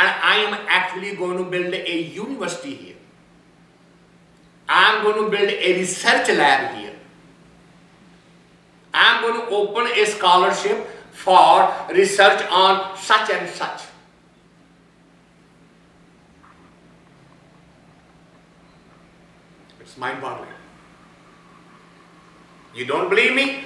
And I am actually going to build a university here. I am going to build a research lab here. I am going to open a scholarship for research on such and such. It's mind-boggling. You don't believe me?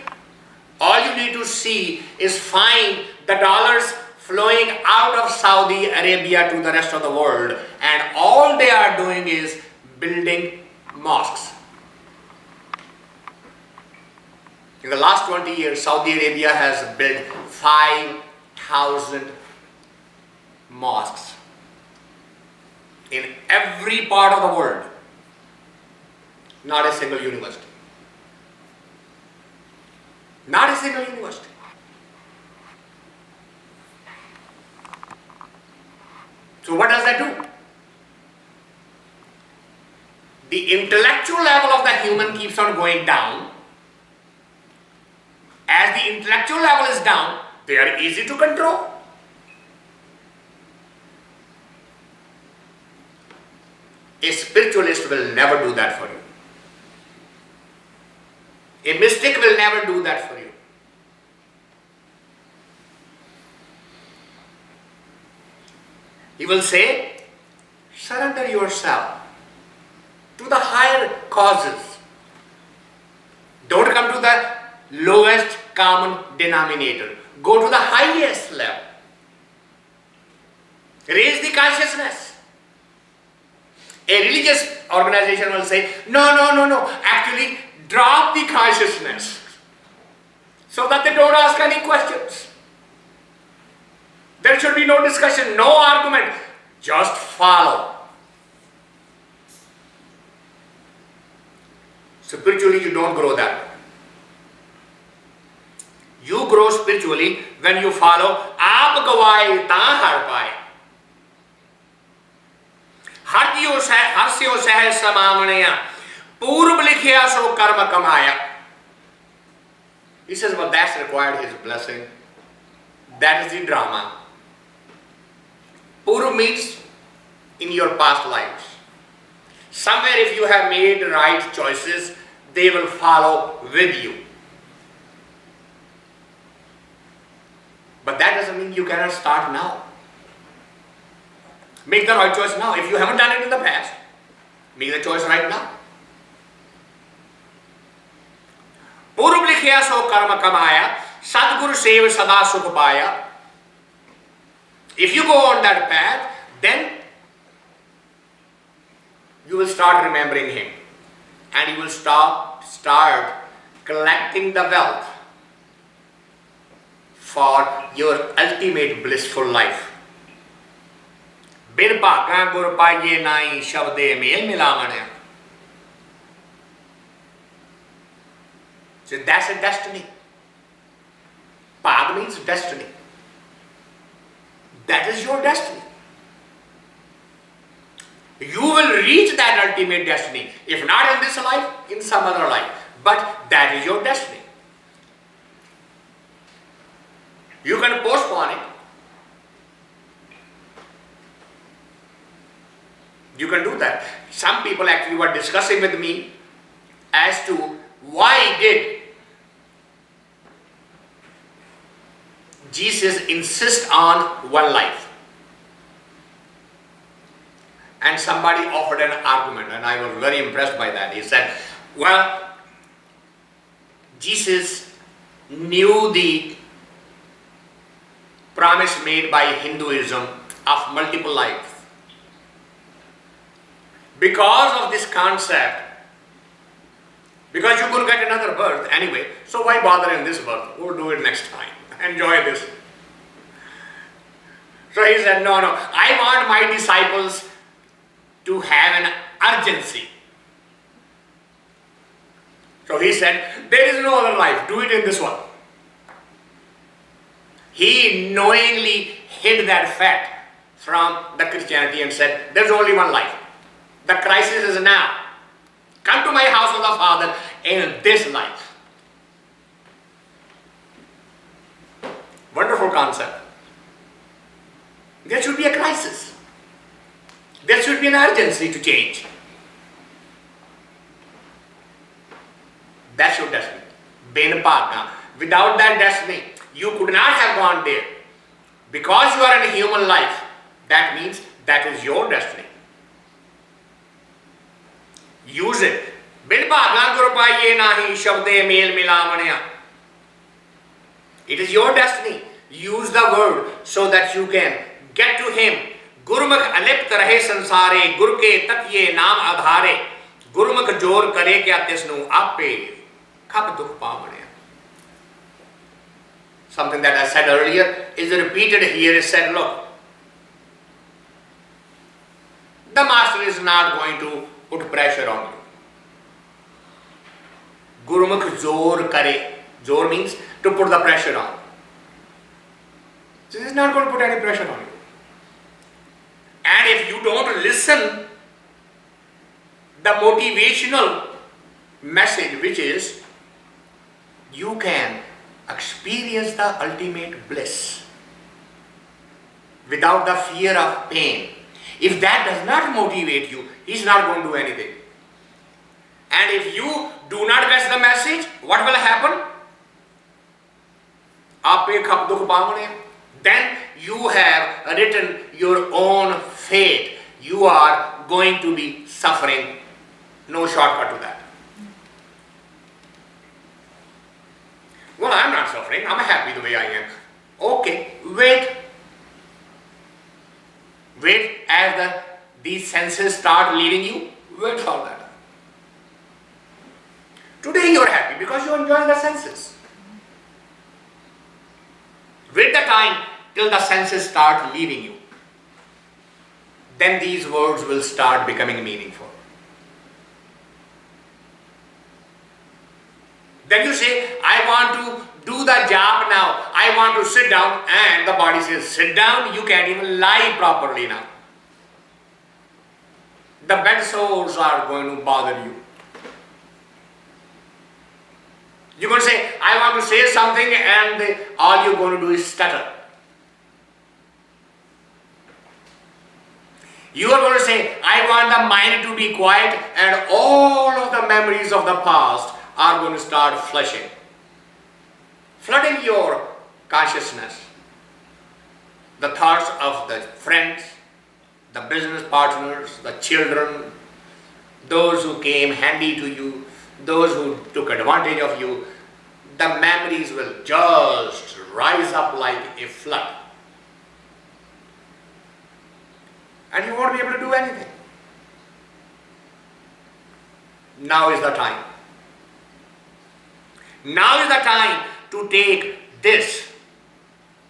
All you need to see is find the dollars flowing out of Saudi Arabia to the rest of the world, and all they are doing is building mosques. In the last 20 years, Saudi Arabia has built 5,000 mosques in every part of the world. Not a single university. Not a single university. So what does that do? The intellectual level of the human keeps on going down. As the intellectual level is down, they are easy to control. A spiritualist will never do that for you. A mystic will never do that for you. He will say, surrender yourself to the higher causes. Don't come to the lowest common denominator. Go to the highest level. Raise the consciousness. A religious organization will say, no. Actually, drop the consciousness so that they don't ask any questions. There should be no discussion, no argument. Just follow. Spiritually, you don't grow that way. You grow spiritually when you follow aap gawai ta har paye. Harsyo sah samamaniya purv likhya so karma kamaya. He says, well, that's required his blessing. That is the drama. Purv means in your past lives. Somewhere if you have made right choices, they will follow with you. But that doesn't mean you cannot start now. Make the right choice now. If you haven't done it in the past, make the choice right now. Purv likhya so karma kamaya, Sadguru sev sada sukh paya. If you go on that path, then you will start remembering him, and you will start collecting the wealth for your ultimate blissful life. Bir bhaga gur paiye nai shabde mel milavan. So that's a destiny. Bhag means destiny. That is your destiny. You will reach that ultimate destiny. If not in this life, in some other life. But that is your destiny. You can postpone it. You can do that. Some people actually were discussing with me as to why did Jesus insist on one life. And somebody offered an argument, and I was very impressed by that. He said, well, Jesus knew the promise made by Hinduism of multiple lives. Because of this concept, because you're going to get another birth anyway, so why bother in this birth? We'll do it next time. Enjoy this. So he said, no, I want my disciples to have an urgency. So he said, there is no other life, do it in this one. He knowingly hid that fact from the Christianity and said, there's only one life. The crisis is now. Come to my house of the Father in this life. Wonderful concept. There should be a crisis. There should be an urgency to change. That's your destiny. Ben Bhagna. Without that destiny, you could not have gone there. Because you are in a human life, that means that is your destiny. Use it. Ben Bhagna Gurupaiye Nahi Shabde Mel Milamanya. It is your destiny. Use the word so that you can get to Him. Gurmukh alipt rahe sansare, gur ke tatye naam adhare. Gurmukh jor kare kya tisnu ape. Khap dukh pavane. Something that I said earlier is repeated here. Is said, look, the master is not going to put pressure on you. Gurmukh jor kare. Jor means to put the pressure on. So he is not going to put any pressure on you. And if you don't listen, the motivational message, which is you can experience the ultimate bliss without the fear of pain. If that does not motivate you, he's not going to do anything. And if you do not get the message, what will happen? Then you have written your own fate. You are going to be suffering. No shortcut to that. Well, I'm not suffering. I'm happy the way I am. Okay, wait. Wait as these senses start leading you. Wait for that. Today you are happy because you are enjoying the senses. Wait the time till the senses start leaving you. Then these words will start becoming meaningful. Then you say, I want to do the job now. I want to sit down, and the body says, sit down, you can't even lie properly now. The bed sores are going to bother you. You're going to say, I want to say something, and all you're going to do is stutter. You are going to say, I want the mind to be quiet, and all of the memories of the past are going to start flushing. Flooding your consciousness. The thoughts of the friends, the business partners, the children, those who came handy to you, those who took advantage of you, the memories will just rise up like a flood. And you won't be able to do anything. Now is the time. Now is the time to take this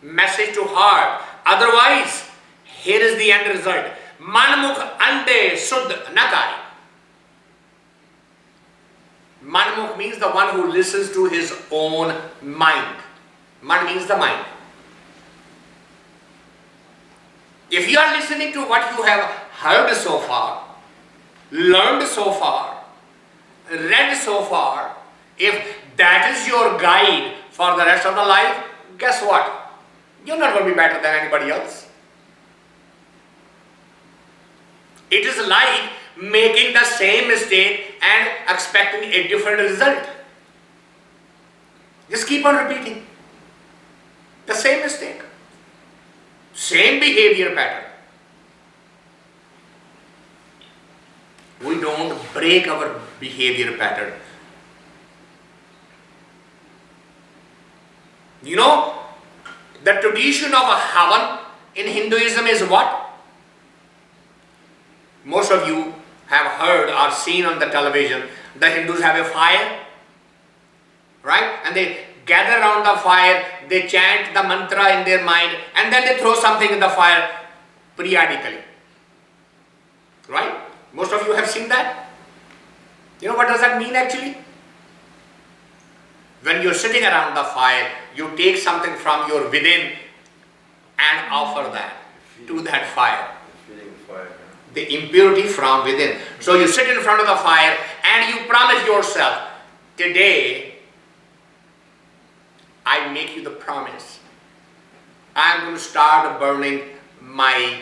message to heart. Otherwise, here is the end result. Manmukh ande suddh nakari. Manmukh means the one who listens to his own mind. Man means the mind. If you are listening to what you have heard so far, learned so far, read so far, if that is your guide for the rest of the life, guess what? You're not going to be better than anybody else. It is like making the same mistake and expecting a different result. Just keep on repeating the same mistake, same behavior pattern. We don't break our behavior pattern. You know, the tradition of a Havan in Hinduism is what? Most of you have heard or seen on the television. The Hindus have a fire, right? And they gather around the fire, they chant the mantra in their mind, and then they throw something in the fire periodically. Right? Most of you have seen that. You know what does that mean actually? When you're sitting around the fire, you take something from your within and offer that to that fire. The impurity from within. So you sit in front of the fire and you promise yourself, today I make you the promise. I'm going to start burning my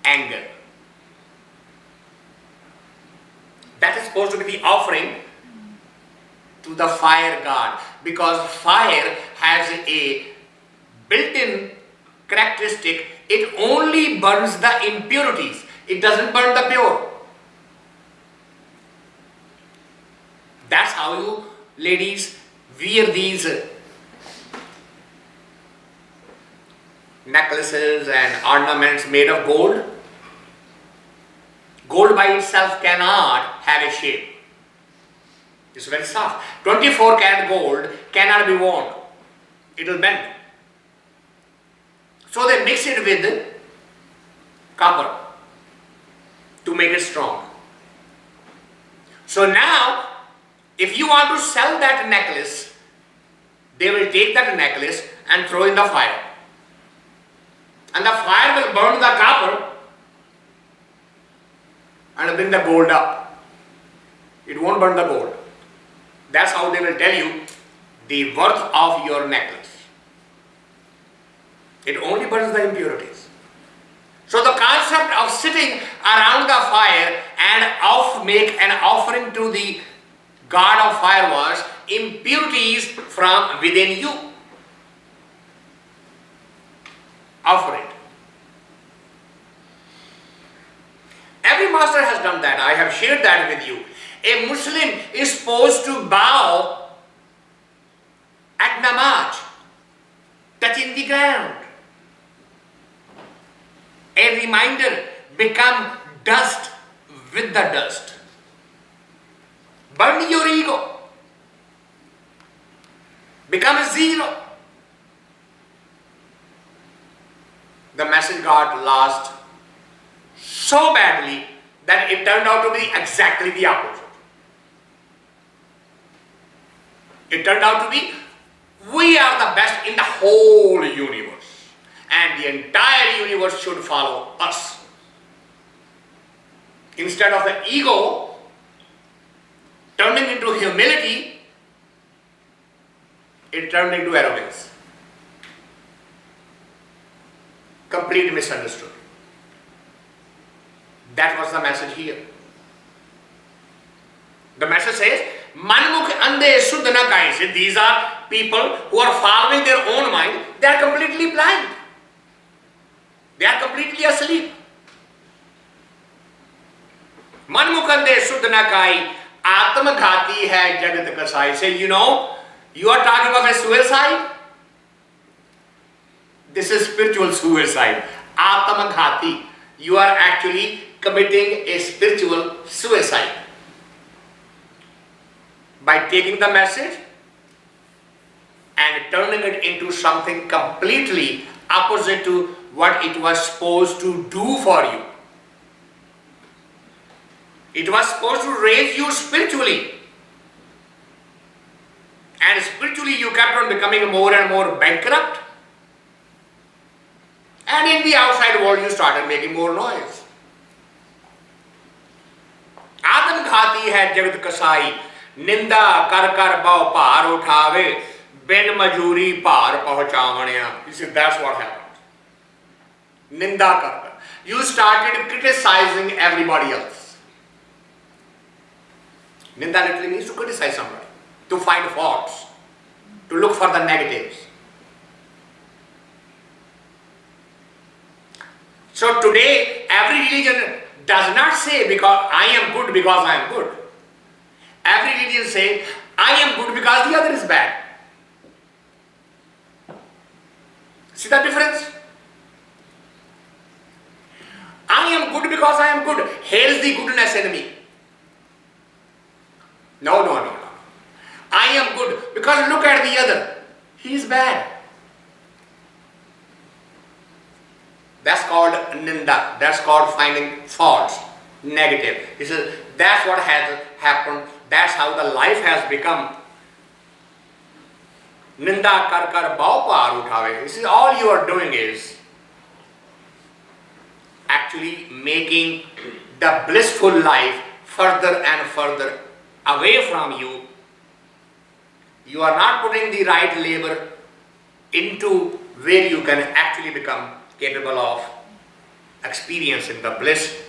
anger. That is supposed to be the offering to the fire god, because fire has a built-in characteristic. It only burns the impurities. It doesn't burn the pure. That's how you ladies wear these necklaces and ornaments made of gold. Gold by itself cannot have a shape. It's very soft. 24 karat gold cannot be worn. It will bend. So they mix it with copper to make it strong. So now, if you want to sell that necklace, they will take that necklace and throw in the fire. And the fire will burn the copper and bring the gold up. It won't burn the gold. That's how they will tell you the worth of your necklace. It only burns the impurities. So the concept of sitting around the fire and make an offering to the god of fire was impurities from within you. Offer it. Every master has done that. I have shared that with you. A Muslim is supposed to bow at namaz, touching the ground. A reminder, become dust with the dust. Burn your ego. Become a zero. The message got lost so badly that it turned out to be exactly the opposite. It turned out to be, we are the best in the whole universe, and the entire universe should follow us. Instead of the ego turning into humility, it turned into arrogance. Complete misunderstood. That was the message here. The message says, Manmukh ande shuddh na kaise. These are people who are following their own mind. They are completely blind. They are completely asleep. Manmukh ande shuddh na kai, atmaghati hai jagat kasai. Say, you know, you are talking of a suicide. This is spiritual suicide. Atmaghati. You are actually committing a spiritual suicide by taking the message and turning it into something completely opposite to what it was supposed to do for you. It was supposed to raise you spiritually, and spiritually you kept on becoming more and more bankrupt, and in the outside world you started making more noise. आत्मघाती है जगत कसाई, निंदा कर कर बहु भार उठावे, बिन मजूरी भार पहुंचावणिया. You see, that's what happened. Ninda kar kar. You started criticizing everybody else. Ninda literally means to criticize somebody, to find faults, to look for the negatives. So today, every religion does not say because I am good because I am good. Every religion says I am good because the other is bad. See the difference? I am good because I am good. Hails the goodness enemy. No. I am good because look at the other. He is bad. That's called ninda. That's called finding faults, negative. He says that's what has happened. That's how the life has become. Ninda kar kar bhau paar uthave. This is all you are doing is actually making the blissful life further and further away from you. You are not putting the right labor into where you can actually become capable of experiencing the bliss